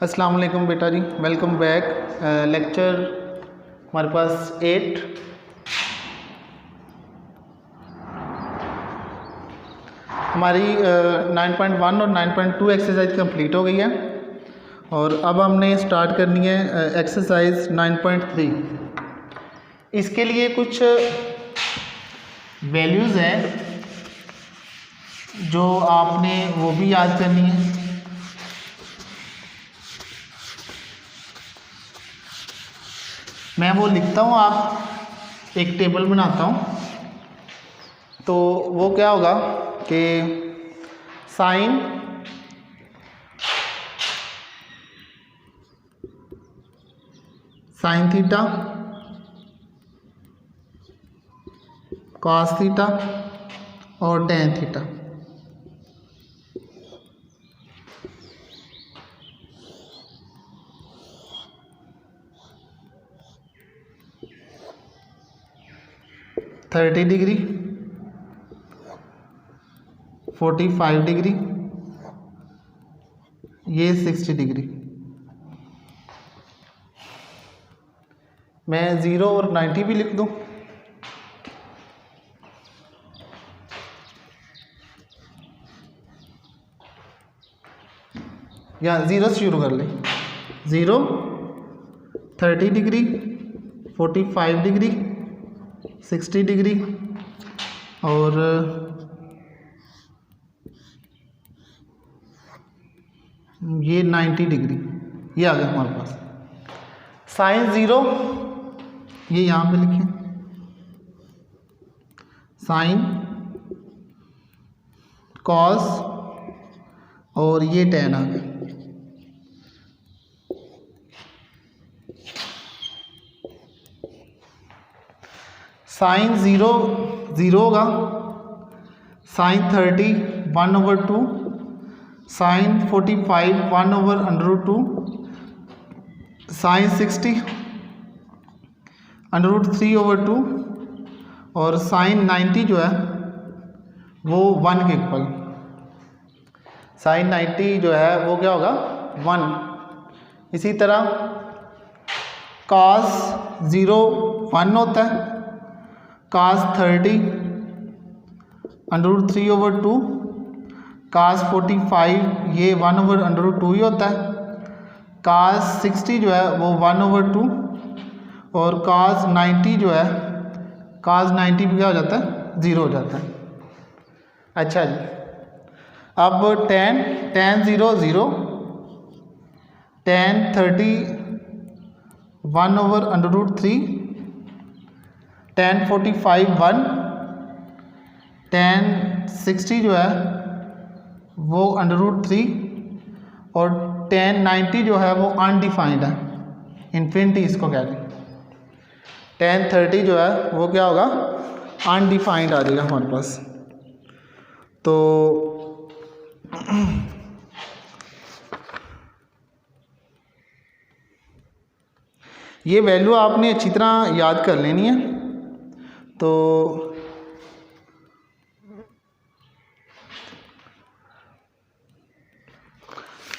अस्सलाम वालेकुम बेटा जी, वेलकम बैक। लेक्चर हमारे पास 8 हमारी 9.1 और 9.2 एक्सरसाइज कंप्लीट हो गई है और अब हमने स्टार्ट करनी है एक्सरसाइज 9.3। इसके लिए कुछ वैल्यूज़ हैं जो आपने वो भी याद करनी है। मैं वो लिखता हूँ, आप एक टेबल बनाता हूँ। तो वो क्या होगा कि साइन थीटा, कॉस थीटा और tan theta. Thirty degree, 45 degree, ये 60 डिग्री। मैं 0 और 90 भी लिख दूं। या 0 से शुरू कर लें। 0, 30 डिग्री, 45 डिग्री, 60 डिग्री और ये 90 डिग्री। ये आ गया हमारे पास। साइन 0 ये यहाँ पे लिखें, साइन, कॉस और ये टेन आ गया। साइन 0 0 होगा, साइन 30 1/2, साइन 45 1/√2, साइन 60 √3/2 और साइन 90 जो है वो 1 के इक्वल। साइन 90 जो है वो क्या होगा 1। इसी तरह कॉस 0 1 होता है, cos 30 √3/2, cos 45 ये 1/√2 ही होता है, cos 60 जो है वो 1/2 और cos 90 जो है, cos 90 भी क्या हो जाता है 0 हो जाता है। अच्छा जी, अब tan 0 0, tan 30 1/√3, tan 45 1, tan 60 जो है वो √3 और tan 90 जो है वो अनडिफाइंड है, इन्फिनिटी इसको कहते हैं। tan 30 जो है वो क्या होगा अनडिफाइंड आ जाएगा हमारे पास। तो ये वैल्यू आपने अच्छी तरह याद कर लेनी है। तो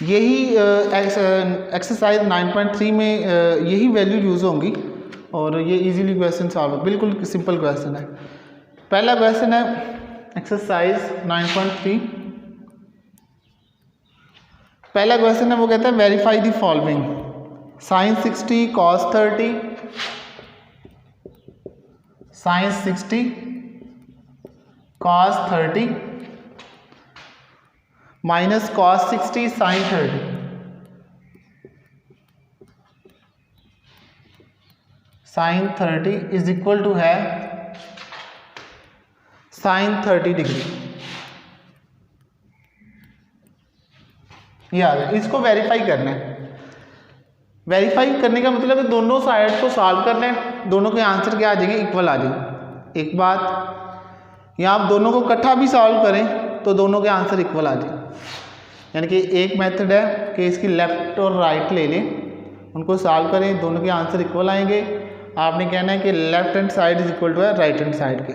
यही एक्सरसाइज 9.3 में यही वैल्यू यूज़ होंगी और ये इजीली क्वेश्चन सॉल्व, बिल्कुल सिंपल क्वेश्चन है। पहला क्वेश्चन है एक्सरसाइज 9.3। पहला क्वेश्चन है वो कहता है verify the following, sine 60 cos 30, sine 60 cos 30 minus cos 60 sine 30। Sine 30 is equal to है साइन 30 डिग्री। ये आ गया, इसको वेरीफाई करना है। वेरीफाई करने का मतलब है दोनों साइड को सॉल्व करना है, दोनों के आंसर क्या आ जाएंगे इक्वल आ जाएंगे। एक बात, या आप दोनों को इकट्ठा भी सॉल्व करें तो दोनों के आंसर इक्वल आ जाएंगे। यानी कि एक मेथड है कि इसकी लेफ़्ट और राइट ले लें, उनको सॉल्व करें, दोनों के आंसर इक्वल आएंगे। आपने कहना है कि left hand side is equal to है राइट हैंड साइड के।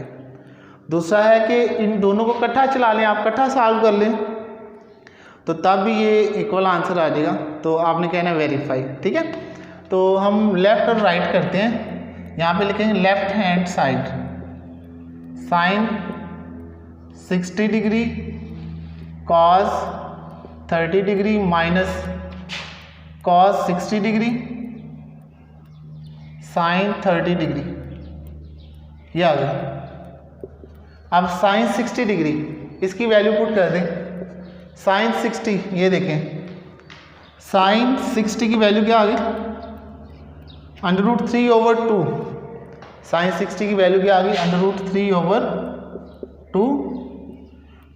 दूसरा है कि इन दोनों को इकट्ठा चला लें, आप इकट्ठा सॉल्व कर लें तो तब भी ये इक्वल आंसर आ जाएगा। तो आपने कहना है वेरीफाई। ठीक है, तो हम लेफ़्ट और राइट करते हैं। यहाँ पे लिखेंगे left hand side sine 60 degree cos 30 degree minus cos 60 degree sine 30 degree, ये आ गया। अब साइन 60 डिग्री इसकी वैल्यू पुट कर दें। साइन 60, ये देखें साइन 60 की वैल्यू क्या आ गई, √3/2। साइन 60 की वैल्यू क्या आ गई, √3/2।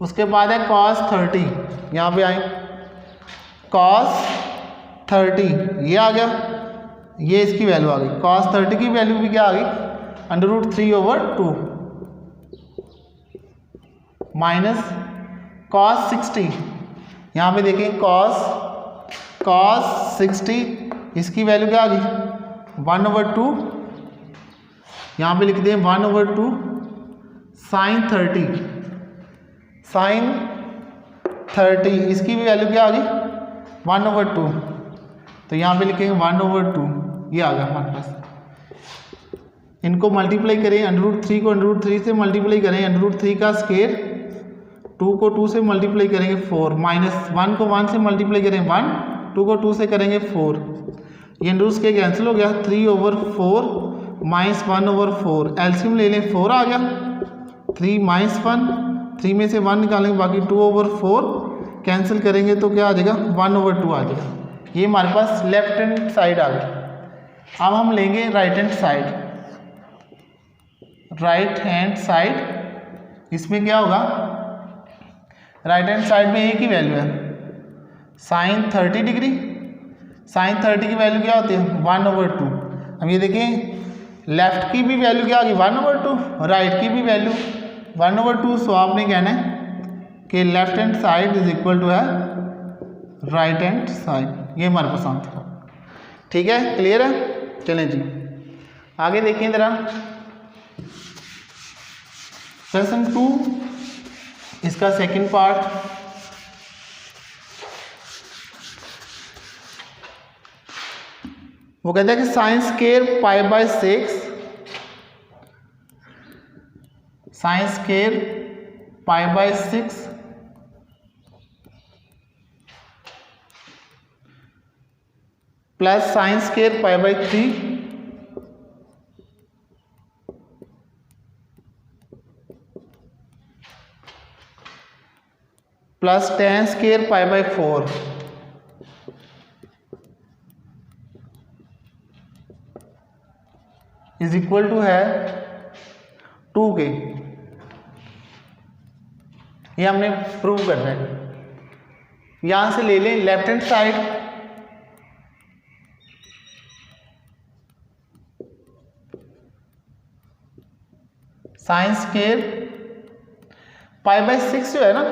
उसके बाद है कॉस 30, यहाँ पे आए कॉस 30, ये आ गया, ये इसकी वैल्यू आ गई। कॉस 30 की वैल्यू भी क्या आ गई, √3/2 माइनस कॉस 60, यहाँ पे देखें कॉस 60 इसकी वैल्यू क्या आ गई 1/2, यहाँ पे लिख दें 1/2 साइन 30 इसकी भी वैल्यू क्या आ गई 1/2, तो यहाँ पे लिखेंगे 1/2, ये आ गया हमारे पास। इनको मल्टीप्लाई करें, √3 को √3 से मल्टीप्लाई करें, √3 का स्क्वायर 2 को 2 से मल्टीप्लाई करेंगे 4, माइनस 1 को 1 से मल्टीप्लाई करें 1, 2 को 2 से करेंगे 4, ये √ के कैंसिल हो गया, 3/4 माइनस 1/4, एलसीएम ले लें 4 आ गया, 3 माइनस 1, 3 में से 1 निकालेंगे बाकी 2/4 कैंसिल करेंगे तो क्या आ जाएगा 1/2 आ जाएगा। ये हमारे पास लेफ्ट हैंड साइड आ गई। अब हम लेंगे राइट हैंड साइड। इसमें क्या होगा, राइट हैंड साइड में एक ही वैल्यू है साइन 30 डिग्री। साइन 30 की वैल्यू क्या होती है 1/2। अब ये देखें लेफ्ट की भी वैल्यू क्या होगी 1/2, राइट की भी वैल्यू 1/2। सो आपने कहना है कि left hand side is equal to है राइट हैंड साइड। ये हमारे पास आंसर। ठीक है, क्लियर है। चलें जी आगे देखिए ज़रा क्वेश्चन 2, इसका सेकंड पार्ट। वो कहता है कि sine square π/6 sine square π/6 plus sine square π/3 plus tan square π/4 is equal to है 2 के। ये हमने प्रूव करना है। यहां से ले लें left hand side, sine square π/6 जो है ना,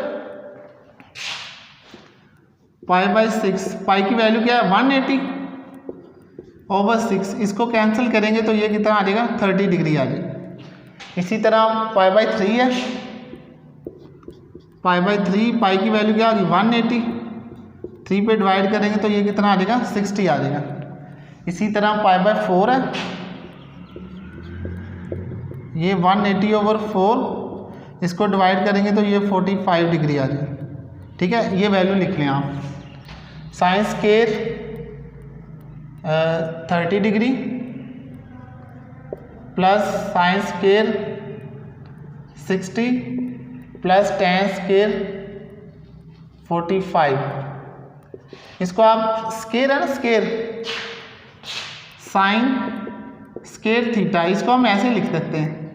π/6, पाई की वैल्यू क्या है 180/6, इसको कैंसिल करेंगे तो ये कितना आ जाएगा 30 डिग्री आ जाएगा। इसी तरह π/3 है, π/3 पाई की वैल्यू क्या होगी 180, 3 पे डिवाइड करेंगे तो ये कितना आ जाएगा 60 आ जाएगा। इसी तरह π/4 है, ये 180/4, इसको डिवाइड करेंगे तो ये 45 डिग्री आ जाएगा। ठीक है, ये वैल्यू लिख लें आप। Sine square 30 degree plus sine square 60 plus tan square 45, इसको आप स्क्वायर है ना, स्क्वायर साइन स्क्वायर थीटा, इसको हम ऐसे लिख सकते हैं,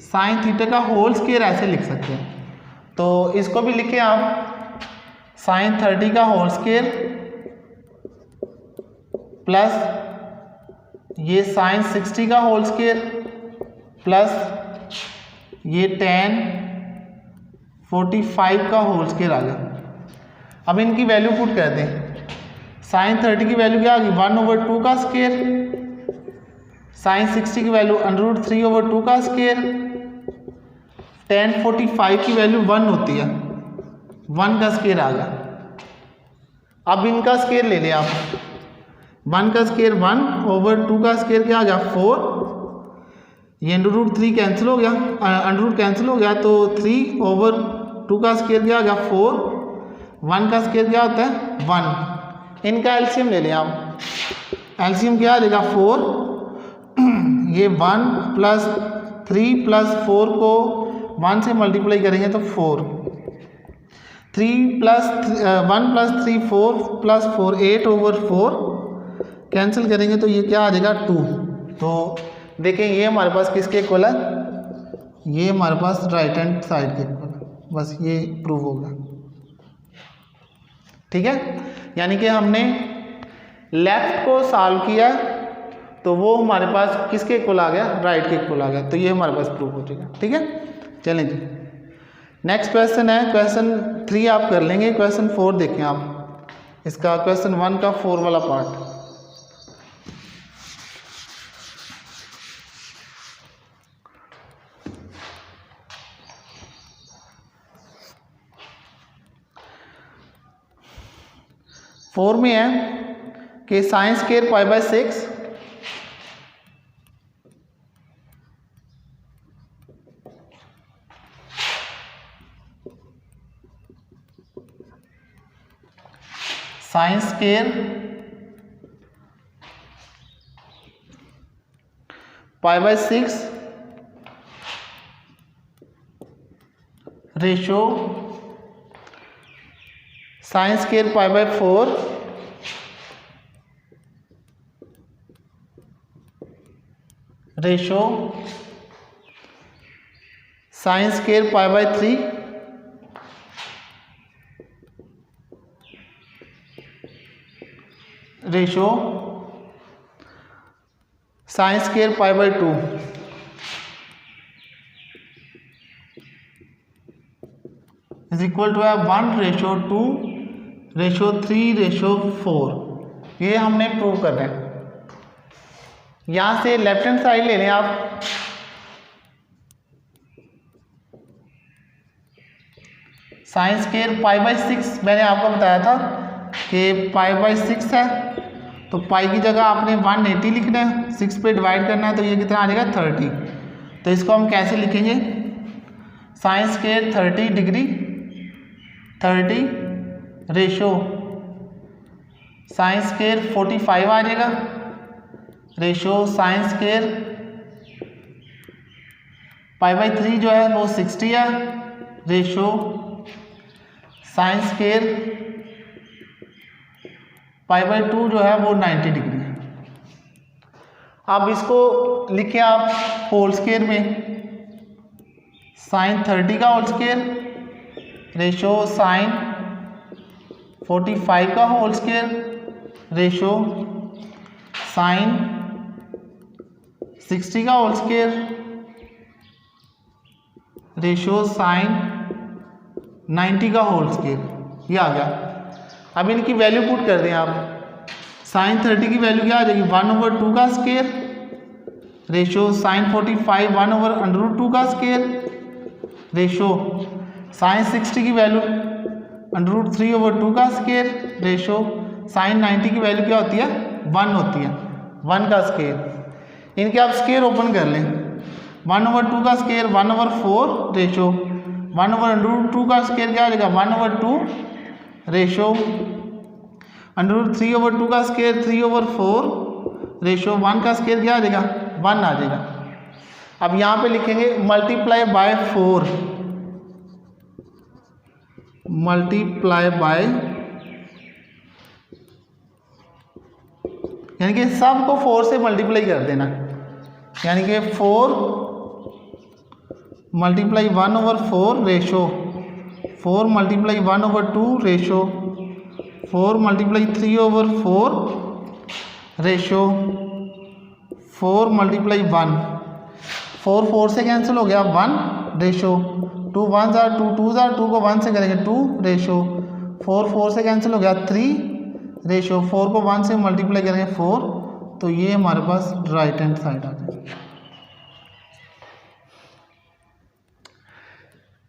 साइन थीटा का होल स्क्वायर ऐसे लिख सकते हैं। तो इसको भी लिखें आप, साइन 30 का होल स्क्वायर प्लस ये साइन 60 का होल स्क्वायर प्लस ये tan 45 का होल स्क्वायर आ गया। अब इनकी वैल्यू पुट कर दें। साइन 30 की वैल्यू क्या आ गई 1/2 का स्क्वायर, साइन 60 की वैल्यू √3/2 का स्क्वायर, tan 45 की वैल्यू 1 होती है, 1 का स्क्वायर आ गया। अब इनका स्केयर ले लें आप, 1 का स्केयर 1 ओवर 2 का स्केयर क्या आ गया 4, ये √3 कैंसिल हो गया, अंडर कैंसिल हो गया, तो 3 ओवर 2 का स्केयर क्या आ गया 4, 1 का स्केयर क्या होता है 1। इनका एलसीएम ले लें आप, एलसीएम क्या आ जाएगा 4, ये 1 प्लस 3 प्लस 4 को 1 से मल्टीप्लाई करेंगे तो 4, 3 plus 1 plus 3 4 plus 4 8 over 4 cancel करेंगे तो ये क्या आ जाएगा 2। तो देखें ये हमारे पास किसके इक्वल है, ये हमारे पास राइट हैंड साइड के इक्वल है, बस ये प्रूव होगा। ठीक है, यानी कि हमने लेफ्ट को सॉल्व किया तो वो हमारे पास किसके इक्वल आ गया, राइट के इक्वल आ गया, तो ये हमारे पास प्रूव हो जाएगा। ठीक है, चलें जी नेक्स्ट क्वेश्चन है, क्वेश्चन 3 आप कर लेंगे, क्वेश्चन 4 देखें आप, इसका क्वेश्चन 1 का 4 वाला पार्ट। फोर में है कि sine square pi by 6 sine square pi by 6 ratio sine square pi by 4 ratio sine square pi by 3 ratio sine square pi by 2 is equal to 1 ratio 2 ratio 3 ratio 4। ये हमने prove करना है। यहां से left hand side ले लें आप, sign square pi by 6 मैंने आपको बताया था कि पाई बाय 6 है, तो पाई की जगह आपने 180 लिखना है, 6 पे डिवाइड करना है, तो ये कितना आ जाएगा 30। तो इसको हम कैसे लिखेंगे, sine square 30 degree 30 ratio sine square 45 आ जाएगा ratio sine square pi by 3 जो है वो 60 है ratio sine square pi by 2 जो है वो 90 डिग्री है। अब इसको लिखें आप होल स्क्वायर में, साइन 30 का होल स्क्वायर रेशो साइन 45 का होल स्क्वायर रेशो साइन 60 का होल स्क्वायर रेशो साइन 90 का होल स्क्वायर। ये आ गया। अब इनकी वैल्यू पुट कर दें आप, साइन 30 की वैल्यू क्या आ जाएगी 1/2 का स्क्वायर रेशो साइन 45 1/√2 का स्क्वायर रेशो साइन 60 की वैल्यू √3/2 का स्क्वायर रेशो साइन 90 की वैल्यू क्या होती है 1 होती है 1 का स्क्वायर। इनके आप स्क्वायर ओपन कर लें, 1/2 का स्क्वायर 1/4 रेशो 1/√2 का स्क्वायर क्या आ जाएगा 1/2 रेशो √3/2 का स्क्वायर 3/4 रेशो 1 का स्क्वायर क्या आ जाएगा 1 आ जाएगा। अब यहाँ पे लिखेंगे मल्टीप्लाई बाय 4, मल्टीप्लाई बाय यानी कि सब को 4 से मल्टीप्लाई कर देना, यानी कि 4 multiply 1/4 ratio 4 multiply 1/2 ratio 4 multiply 3/4 ratio 4 multiply 1 4 4 से कैंसिल हो गया 1 रेशो 2 1 जार 2 2 जार 2 को 1 से करेंगे 2 रेशो 4 4 से कैंसिल हो गया 3 रेशो 4 को 1 से मल्टीप्लाई करेंगे 4, तो ये हमारे पास राइट हैंड साइड आ जाएगी।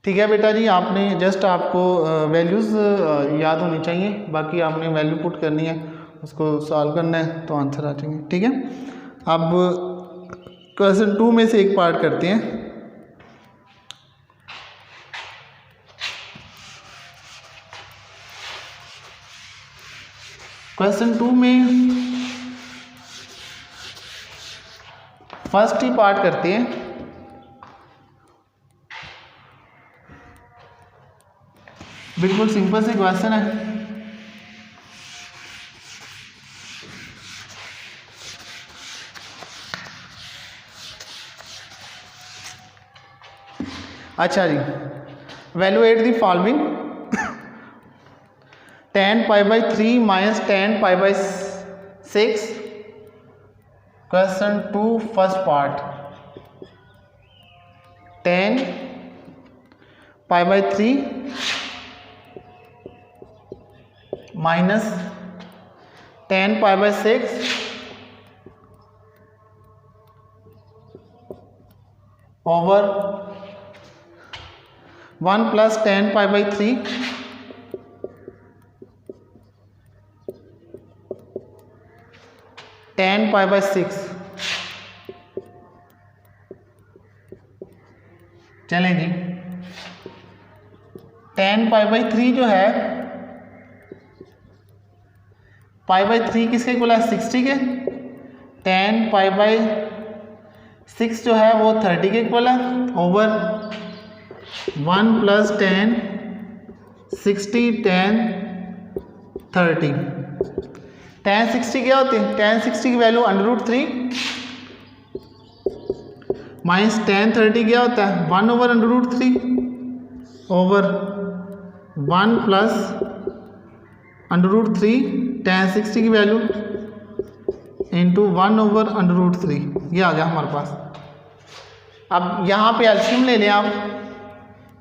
ठीक है बेटा जी, आपने जस्ट आपको वैल्यूज़ याद होनी चाहिए, बाकी आपने वैल्यू पुट करनी है, उसको सॉल्व करना है तो आंसर आ जाएंगे। ठीक है, अब क्वेश्चन 2 में से एक पार्ट करते हैं। क्वेश्चन 2 में फर्स्ट ही पार्ट करते हैं। बिल्कुल सिंपल से क्वेश्चन है। अच्छा जी, evaluate the following tan π/3 minus tan π/6। Question 2 first part, tan π/3 minus tan π/6 over 1 plus tan π/3 tan π/6। चलें जी, tan π/3 जो है, π/3 किसके इक्वल है? 60 के। tan π/6 जो है वो 30 के इक्वल है, over 1 plus tan 60 tan 30। tan 60 क्या होती है? tan 60 की वैल्यू √3 माइनस tan 30 क्या होता है? 1 ओवर √3 ओवर 1 प्लस √3 tan 60 की वैल्यू इंटू 1 ओवर √3। ये आ गया हमारे पास। अब यहाँ पे एलसीएम ले लें आप।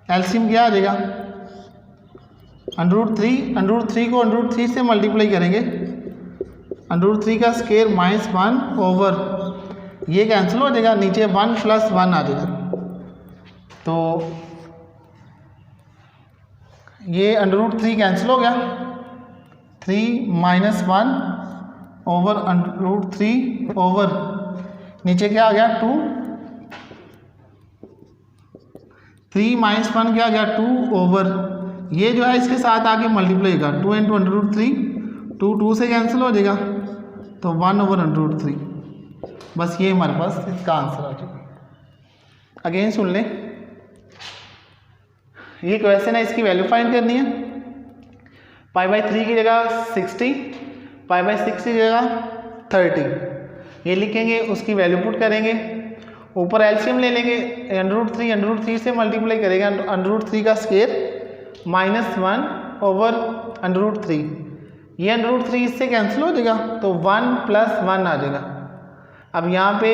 एलसीएम क्या आ जाएगा? √3 को √3 से मल्टीप्लाई करेंगे, √3 का स्क्वायर माइनस 1 ओवर, ये कैंसिल हो जाएगा, नीचे 1 प्लस 1 आ जाएगा। तो ये √3 कैंसिल हो गया, 3 माइनस 1 ओवर √3 ओवर नीचे क्या आ गया? 2। 3 माइनस 1 क्या आ गया? 2 ओवर, ये जो है इसके साथ आके मल्टीप्लाई होगा, 2 इंटू √3, 2 से कैंसिल हो जाएगा, तो 1 ओवर √3। बस ये हमारे पास इसका आंसर आ जाएगा। अगेन सुन लें, ये क्वेश्चन है, इसकी वैल्यू फाइंड करनी है। π/3 की जगह 60, π/6 की जगह 30, ये लिखेंगे, उसकी वैल्यू पुट करेंगे, ऊपर एलसीएम ले लेंगे, √3 से मल्टीप्लाई करेंगे, √3 का स्क्वायर माइनस 1 ओवर √3, ये √3 इससे कैंसिल हो जाएगा, तो 1 प्लस 1 आ जाएगा। अब यहाँ पे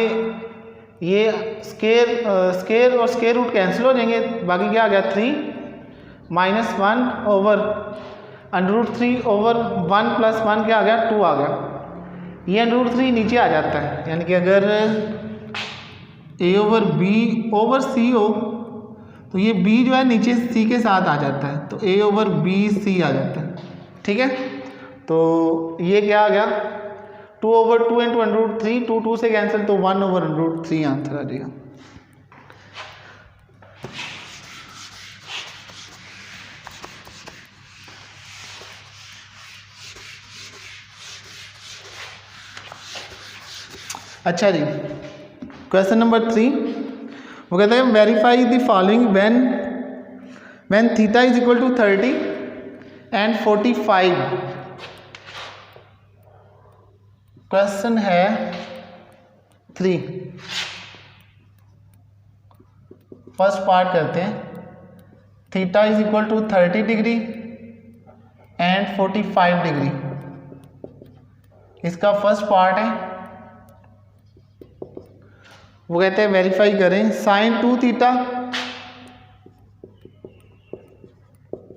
ये स्क्वायर और स्क्वायर रूट कैंसिल हो जाएंगे, बाकी क्या आ गया? 3 माइनस 1 ओवर √3 ओवर 1 प्लस 1 क्या आ गया? 2 आ गया। ये √3 नीचे आ जाता है, यानी कि अगर a over b over c हो तो ये b जो है नीचे c के साथ आ जाता है, तो a ओवर b c आ जाता है। ठीक है, तो ये क्या आ गया? 2 ओवर 2 इंटू √3, 2 से कैंसिल, तो 1 ओवर √3 आंसर आ जाएगा। अच्छा जी, क्वेश्चन नंबर 3 वो कहता है verify the following when theta is equal to 30 and 45। Question है 3, फर्स्ट पार्ट करते हैं। Theta is equal to 30 degree and 45 degree, इसका फर्स्ट पार्ट है। वो कहते हैं वेरीफाई करें sin 2 theta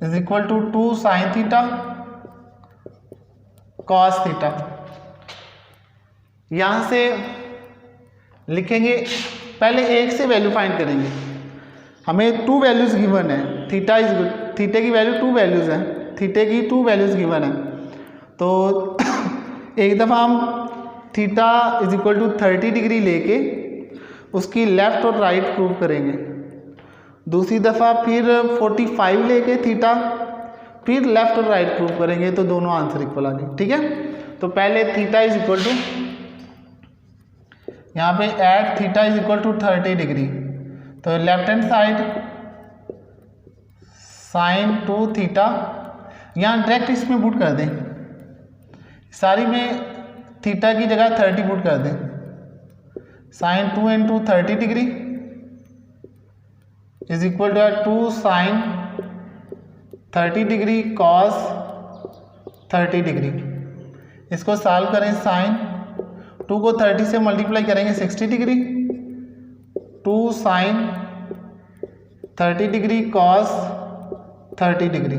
is equal to 2 sin theta cos theta. यहां से लिखेंगे, पहले एक से वैल्यू फाइंड करेंगे। हमें 2 वैल्यूज़ गिवन है, थीटे की वैल्यू 2 वैल्यूज़ है, थीटे की 2 वैल्यूज़ गिवन है। तो एक दफ़ा हम theta is equal to 30 degree लेके उसकी लेफ़्ट और राइट प्रूव करेंगे, दूसरी दफ़ा फिर 45 लेके थीटा फिर लेफ़्ट और राइट प्रूव करेंगे, तो दोनों आंसर इक्वल आ गए। ठीक है, तो पहले थीटा इज इक्वल टू, यहाँ पे at theta is equal to 30 degree, तो left hand side sine 2 theta, यहाँ डायरेक्ट इसमें पुट कर दें, सारी में थीटा की जगह 30 पुट कर दें, sine 2 into 30 degree is equal to 2 sine 30 degree cos 30 degree. इसको सॉल्व करें, साइन 2 को 30 से मल्टीप्लाई करेंगे 60 degree, 2 sine 30 degree cos 30 degree.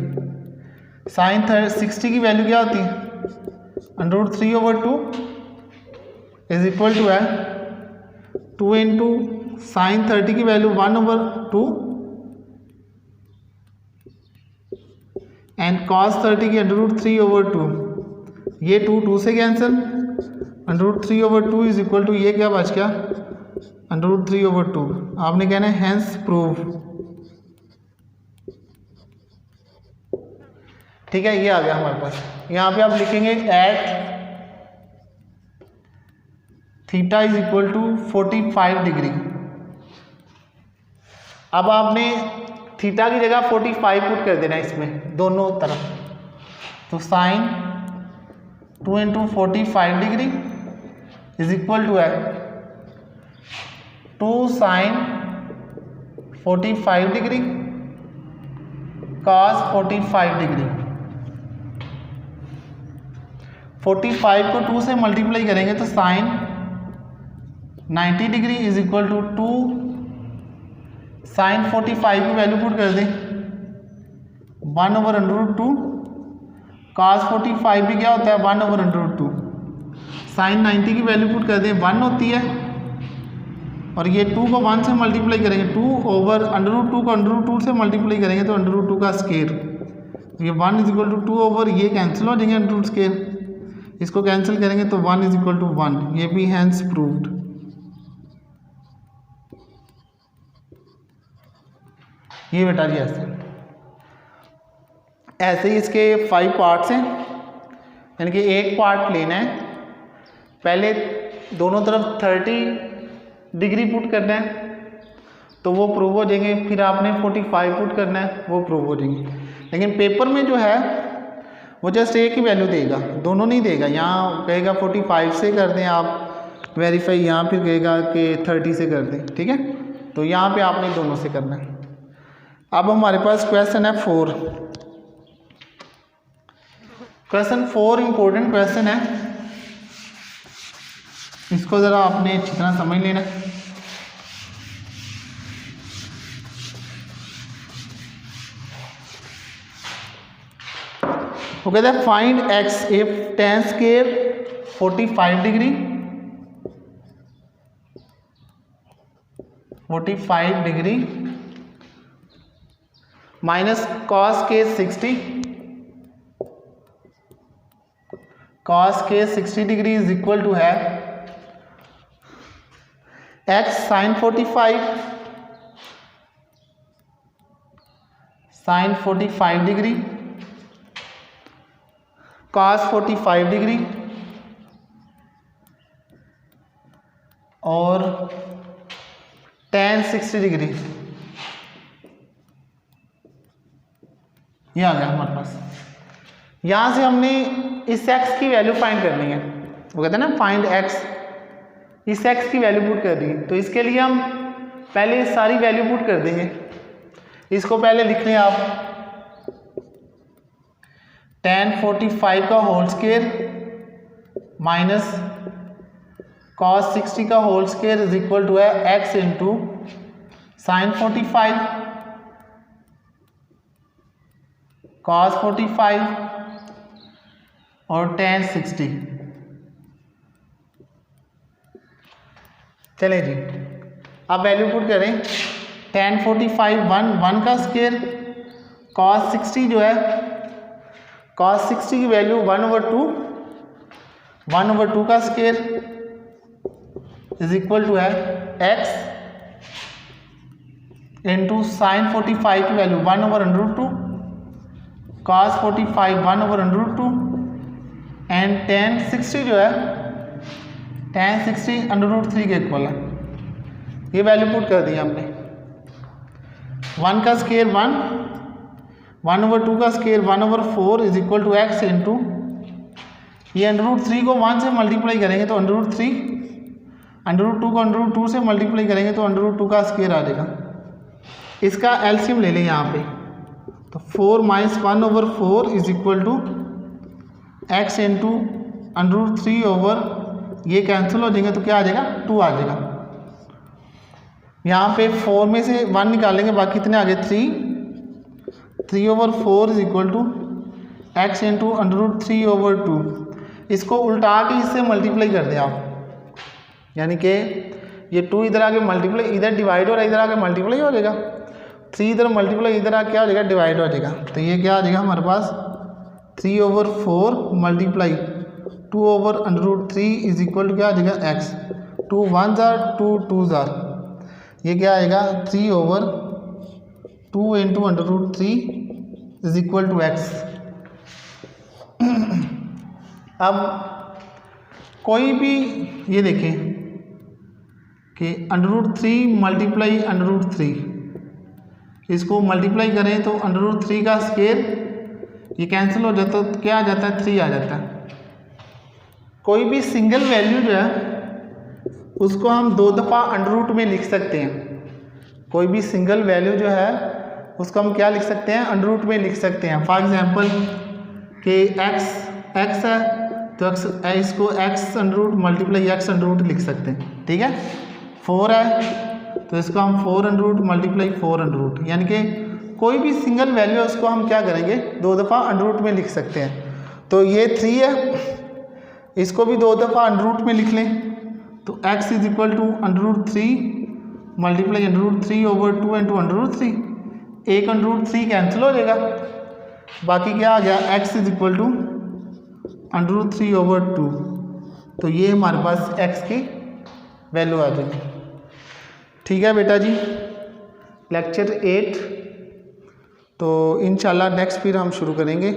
Sine 60 की वैल्यू क्या होती है, √3/2 इज इक्वल टू है 2 इंटू साइन 30 की वैल्यू 1/2 एंड कॉस 30 की √3/2, ये 2 से कैंसिल, √3/2 इज इक्वल टू ये क्या बच गया √3/2। आपने कहना है हैंस प्रूव। ठीक है, ये आ गया हमारे पास। यहाँ पे आप लिखेंगे at theta is equal to 45 degree. अब आपने थीटा की जगह 45 पुट कर देना इसमें दोनों तरफ, तो sine 2 into 45 degree is equal to है 2 साइन 45 डिग्री कॉस 45 डिग्री। 45 को 2 से मल्टीप्लाई करेंगे तो sine 90 degree is equal to 2 sine 45 की वैल्यू पुट कर दें 1/√2, कॉस 45 भी क्या होता है 1/√2, साइन 90 की वैल्यू पुट कर दें 1 होती है, और ये 2 को 1 से मल्टीप्लाई करेंगे 2/√2 को √2 से मल्टीप्लाई करेंगे तो √2 का स्केयर, ये 1 इज इक्वल टू 2 ओवर ये कैंसिल हो जाएंगे √ स्केयर, इसको कैंसिल करेंगे तो 1 इज इक्वल टू 1, ये भी हैंस प्रूव्ड। ये बेटा जी ऐसे ही इसके 5 पार्ट्स हैं, यानी कि एक पार्ट लेना है, पहले दोनों तरफ 30 डिग्री पुट करना है तो वो प्रूव हो जाएंगे, फिर आपने 45 पुट करना है वो प्रूव हो जाएंगे। लेकिन पेपर में जो है वो जस्ट एक ही वैल्यू देगा, दोनों नहीं देगा, यहाँ कहेगा 45 से कर दें आप वेरीफाई, यहाँ फिर कहेगा कि 30 से कर दें। ठीक है, तो यहाँ पे आपने दोनों से करना है। अब हमारे पास क्वेश्चन है 4। क्वेश्चन 4 इंपॉर्टेंट क्वेश्चन है, इसको ज़रा आपने अच्छी तरह समझ लेना। वो कहता है find x if tan square 45 degree 45 degree minus cos के 60 कॉस के 60 डिग्री इज इक्वल टू है x sine 45 degree cos 45 degree और tan 60 डिग्री। ये आ गया हमारे पास। यहाँ से हमने इस x की वैल्यू फाइंड करनी है, वो कहते हैं ना फाइंड x, इस x की वैल्यू पुट कर दी, तो इसके लिए हम पहले सारी वैल्यू पुट कर देंगे। इसको पहले लिख लें आप, tan 45 का होल स्क्वायर माइनस cos 60 का whole square is equal to है x इंटू साइन 45 cos 45 और tan 60। चलें जी, अब वैल्यू पुट करें, tan 45 1 का स्केयर, cos 60 जो है cos 60 की वैल्यू 1/2 का स्केयर इज इक्वल टू है x इंटू साइन 45 की वैल्यू 1/√2, cos 45 1/√2 एंड tan 60 जो है tan 60 √3 के इक्वल है। ये वैल्यू पुट कर दी हमने। 1 का स्केयर 1/2 का square 1/4 is equal to x into ये √3 को 1 से मल्टीप्लाई करेंगे तो √3, √2 को √2 से मल्टीप्लाई करेंगे तो √2 का स्केयर आ जाएगा। इसका एलसीएम ले लें यहाँ पे, तो 4 - 1/4 is equal to x into √3 over, ये कैंसिल हो जाएंगे तो क्या आ जाएगा 2 आ जाएगा। यहाँ पे 4 में से 1 निकालेंगे, बाकी कितने आ गए 3/4 is equal to x into √3/2। इसको उल्टा के इससे मल्टीप्लाई कर दें आप, यानी कि ये 2 इधर आके मल्टीप्लाई, इधर डिवाइड हो रहा है, इधर आके मल्टीप्लाई हो जाएगा, 3 इधर मल्टीप्लाई, इधर आके क्या हो जाएगा डिवाइड हो जाएगा। तो ये क्या आ जाएगा हमारे पास 3/4 मल्टीप्लाई 2/√3 इज इक्वल टू क्या आ जाएगा एक्स, 2 1 जार 2 2 जार, ये क्या आएगा 3/2 into √3 is equal to x. अब कोई भी ये देखें कि √3 मल्टीप्लाई √3, इसको मल्टीप्लाई करें तो √3 का स्केयर ये कैंसिल हो जाता है, तो क्या आ जाता है 3 आ जाता है। कोई भी सिंगल वैल्यू जो है उसको हम 2 दफ़ा अंडर में लिख सकते हैं। कोई भी सिंगल वैल्यू जो है उसको हम क्या लिख सकते हैं अंडर में लिख सकते हैं। फॉर एग्जांपल कि x है तो इसको x under multiply x under लिख सकते हैं, ठीक है। 4 है तो इसको हम 4 अंडर मल्टीप्लाई 4 अंडर, यानी कि कोई भी सिंगल वैल्यू है उसको हम क्या करेंगे 2 दफ़ा अंडर में लिख सकते हैं। तो ये 3 है, इसको भी 2 दफ़ा अंडर में लिख लें तो x is equal to √3 multiply √3/2 into √3, एक √3 कैंसिल हो जाएगा, बाकी क्या आ गया x इज इक्वल टू √3/2। तो ये हमारे पास x की वैल्यू आ जाएगी। ठीक है बेटा जी, लेक्चर 8 तो इंशाल्लाह नेक्स्ट फिर हम शुरू करेंगे।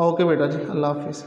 ओके बेटा जी, अल्लाह हाफिज़।